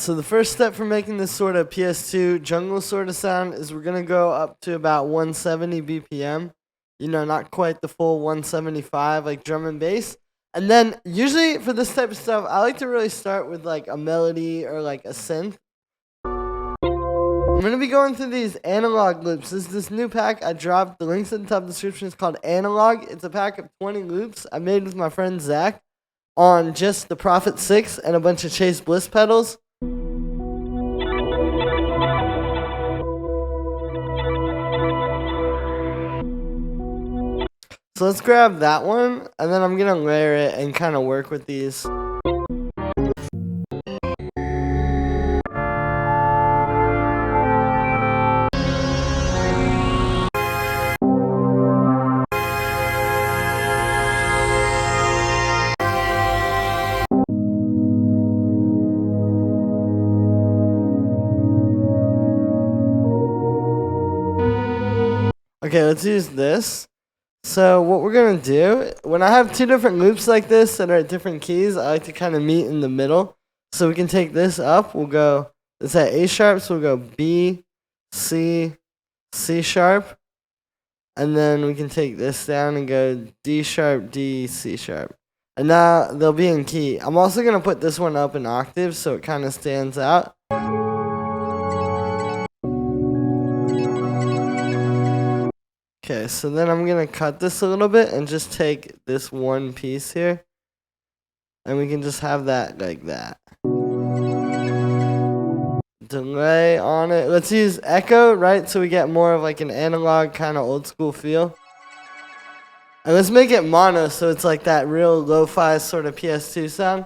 so the first step for making this sort of PS2 jungle sort of sound is we're going to go up to about 170 BPM. You know, not quite the full 175 like drum and bass. And then usually for this type of stuff, I like to really start with like a melody or like a synth. I'm going to be going through these analog loops. This is this new pack I dropped. The link's in the top description. It's called Analog. It's a pack of 20 loops I made with my friend Zach on just the Prophet 6 and a bunch of Chase Bliss pedals. So let's grab that one, and then I'm going to layer it and kind of work with these. Okay, let's use this. So what we're going to do, when I have two different loops like this that are at different keys, I like to kind of meet in the middle. So we can take this up, we'll go, it's at A sharp, so we'll go B, C, C sharp. And then we can take this down and go D sharp, D, C sharp. And now they'll be in key. I'm also going to put this one up in octaves so it kind of stands out. Okay, so then I'm going to cut this a little bit and just take this one piece here. And we can just have that like that. Delay on it. Let's use echo, right? So we get more of like an analog kind of old school feel. And let's make it mono so it's like that real lo-fi sort of PS2 sound.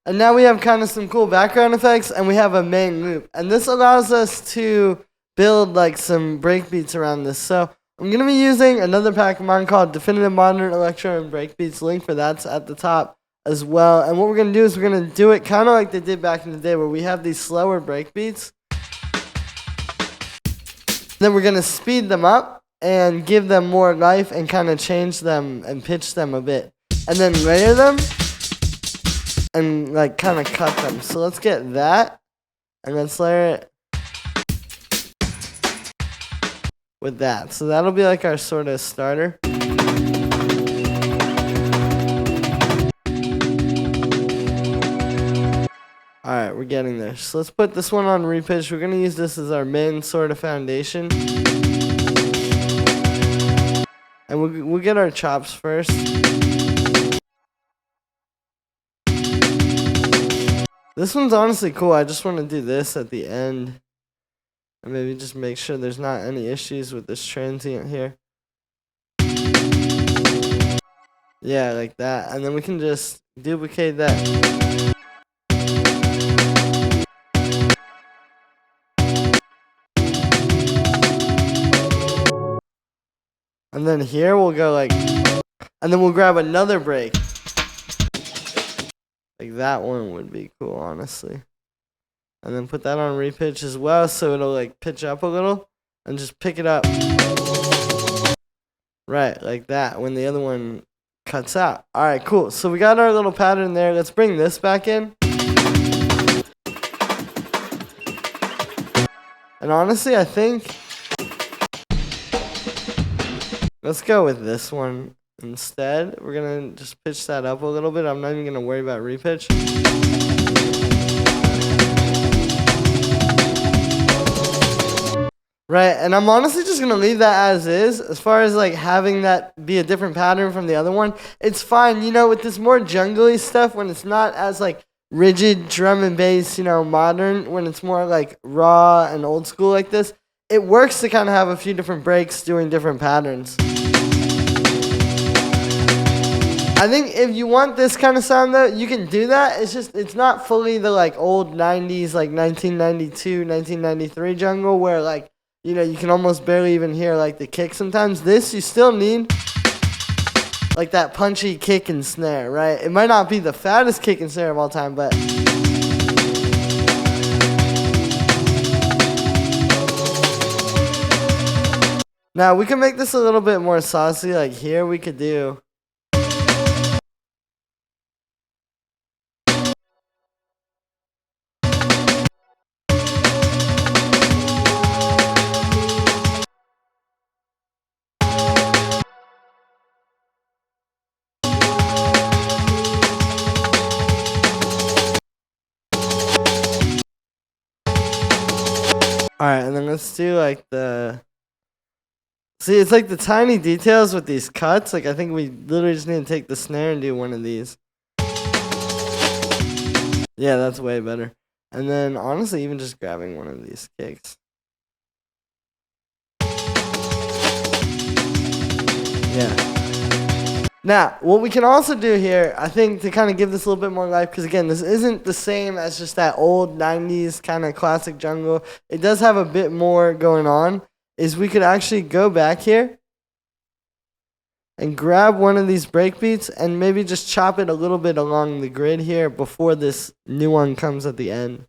And now we have kind of some cool background effects, and we have a main loop. And this allows us to build like some breakbeats around this. So I'm going to be using another pack of mine called Definitive Modern Electro and Breakbeats. Link for that's at the top as well. And what we're going to do is we're going to do it kind of like they did back in the day where we have these slower breakbeats. Then we're going to speed them up and give them more life and kind of change them and pitch them a bit. And then layer them. And like kind of cut them. So let's get that. And let's layer it with that. So that'll be like our sort of starter. Alright, we're getting there. So let's put this one on repitch. We're going to use this as our main sort of foundation. And we'll get our chops first. This one's honestly cool. I just want to do this at the end. And maybe just make sure there's not any issues with this transient here. Yeah, like that. And then we can just duplicate that. And then here we'll go like, and then we'll grab another break. Like that one would be cool, honestly. And then put that on repitch as well, so it'll like pitch up a little and just pick it up. Right, like that when the other one cuts out. Alright, cool. So we got our little pattern there. Let's bring this back in. And honestly, I think let's go with this one. Instead, we're going to just pitch that up a little bit. I'm not even going to worry about repitch. Right, and I'm honestly just going to leave that as is. As far as like having that be a different pattern from the other one, it's fine. You know, with this more jungly stuff, when it's not as like rigid drum and bass, you know, modern, when it's more like raw and old school like this, it works to kind of have a few different breaks doing different patterns. I think if you want this kind of sound though, you can do that. It's just, it's not fully the like old 90s, like 1992, 1993 jungle where like, you know, you can almost barely even hear like the kick sometimes. This, you still need like that punchy kick and snare, right? It might not be the fattest kick and snare of all time, but now we can make this a little bit more saucy. Like here we could do Alright, and then let's do like the... See, it's like the tiny details with these cuts. Like, I think we literally just need to take the snare and do one of these. Yeah, that's way better. And then, honestly, even just grabbing one of these kicks. Yeah. Now, what we can also do here, I think, to kind of give this a little bit more life, because again, this isn't the same as just that old 90s kind of classic jungle. It does have a bit more going on, is we could actually go back here and grab one of these breakbeats and maybe just chop it a little bit along the grid here before this new one comes at the end.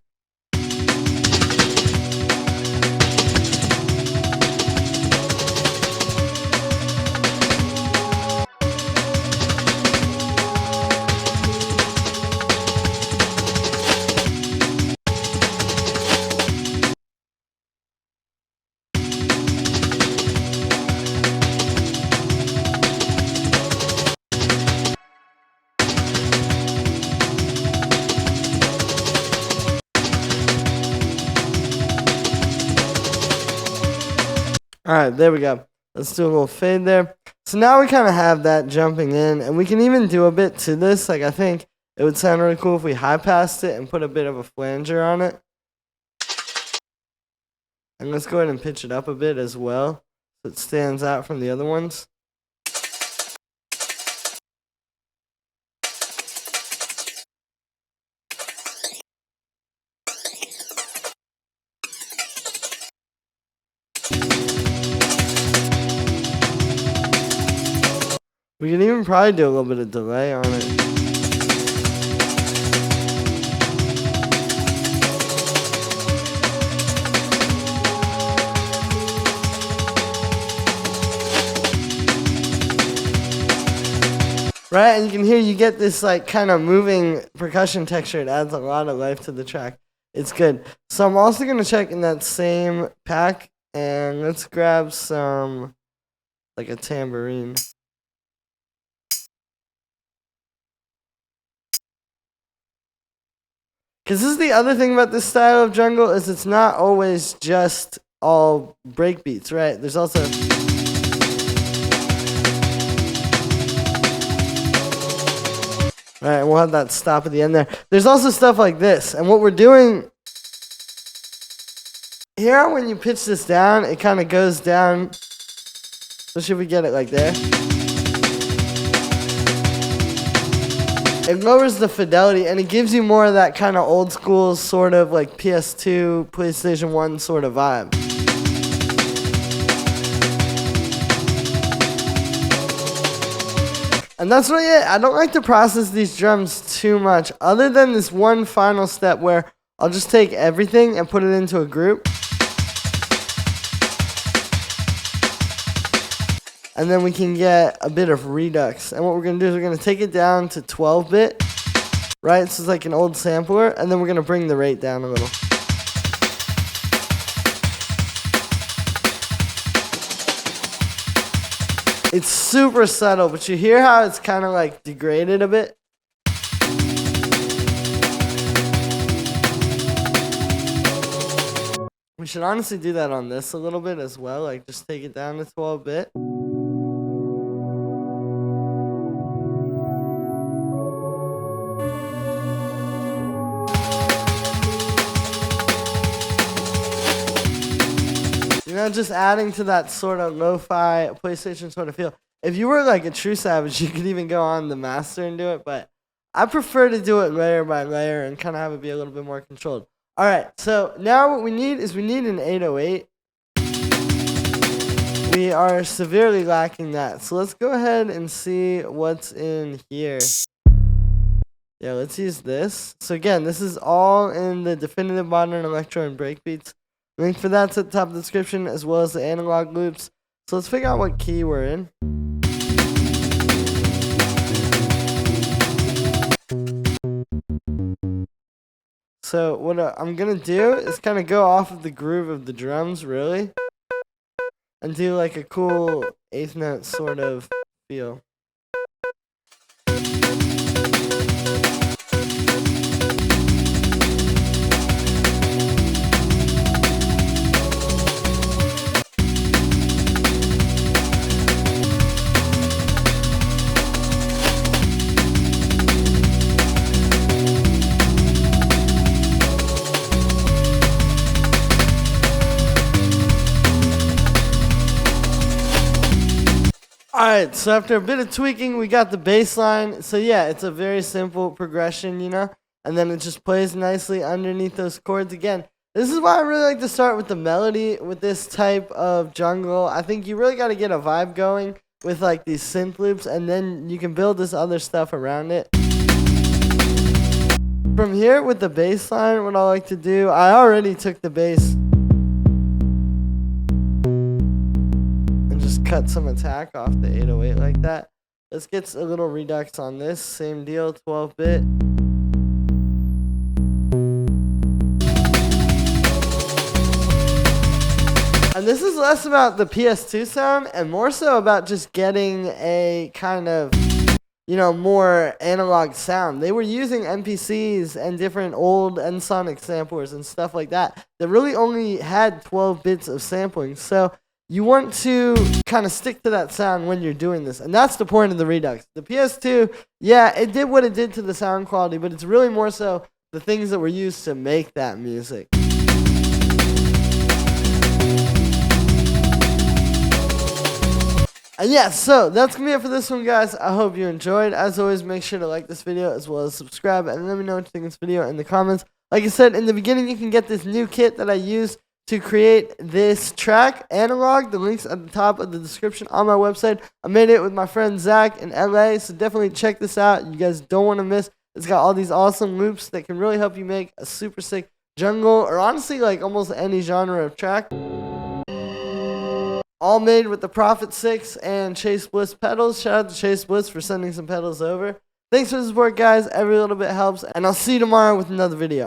Alright, there we go. Let's do a little fade there. So now we kind of have that jumping in, and we can even do a bit to this. Like, I think it would sound really cool if we high passed it and put a bit of a flanger on it. And let's go ahead and pitch it up a bit as well, so it stands out from the other ones. We can even probably do a little bit of delay on it. Right, and you can hear you get this like kind of moving percussion texture. It adds a lot of life to the track. It's good. So I'm also going to check in that same pack, and let's grab some, like a tambourine. Because this is the other thing about this style of jungle, is it's not always just all breakbeats, right? There's also... Alright, we'll have that stop at the end there. There's also stuff like this, and what we're doing... Here, when you pitch this down, it kind of goes down... So should we get it like there? It lowers the fidelity, and it gives you more of that kind of old school sort of like PS2, PlayStation 1 sort of vibe. And that's really it. I don't like to process these drums too much, other than this one final step where I'll just take everything and put it into a group. And then we can get a bit of redux. And what we're going to do is we're going to take it down to 12-bit, right? So it's like an old sampler. And then we're going to bring the rate down a little. It's super subtle, but you hear how it's kind of like degraded a bit? We should honestly do that on this a little bit as well. Like just take it down to 12-bit. You know, just adding to that sort of lo-fi PlayStation sort of feel. If you were like a true savage, you could even go on the master and do it, but I prefer to do it layer by layer and kind of have it be a little bit more controlled. All right, so now what we need is we need an 808. We are severely lacking that. So let's go ahead and see what's in here. Yeah, let's use this. So again, this is all in the Definitive Modern Electro and Breakbeats. Link for that's at the top of the description, as well as the analog loops. So let's figure out what key we're in. So what I'm going to do is kind of go off of the groove of the drums, really. And do like a cool 8th note sort of feel. Alright, so after a bit of tweaking, we got the bass line. So yeah, it's a very simple progression, you know? And then it just plays nicely underneath those chords again. This is why I really like to start with the melody with this type of jungle. I think you really got to get a vibe going with like these synth loops, and then you can build this other stuff around it. From here with the bass line, what I like to do, I already took the bass and just cut some attack off the 808 like that. Let's get a little redux on this. Same deal, 12-bit. And this is less about the PS2 sound and more so about just getting a kind of, you know, more analog sound. They were using MPCs and different old Ensoniq samplers and stuff like that that really only had 12 bits of sampling. So you want to kind of stick to that sound when you're doing this. And that's the point of the Redux. The PS2, yeah, it did what it did to the sound quality, but it's really more so the things that were used to make that music. And yeah, so that's going to be it for this one, guys. I hope you enjoyed. As always, make sure to like this video as well as subscribe. And let me know what you think of this video in the comments. Like I said in the beginning, you can get this new kit that I used to create this track, Analog. The link's at the top of the description on my website. I made it with my friend Zach in LA, so definitely check this out. You guys don't want to miss. It's got all these awesome loops that can really help you make a super sick jungle, or honestly, like almost any genre of track. All made with the Prophet 6 and Chase Bliss pedals. Shout out to Chase Bliss for sending some pedals over. Thanks for the support, guys. Every little bit helps. And I'll see you tomorrow with another video.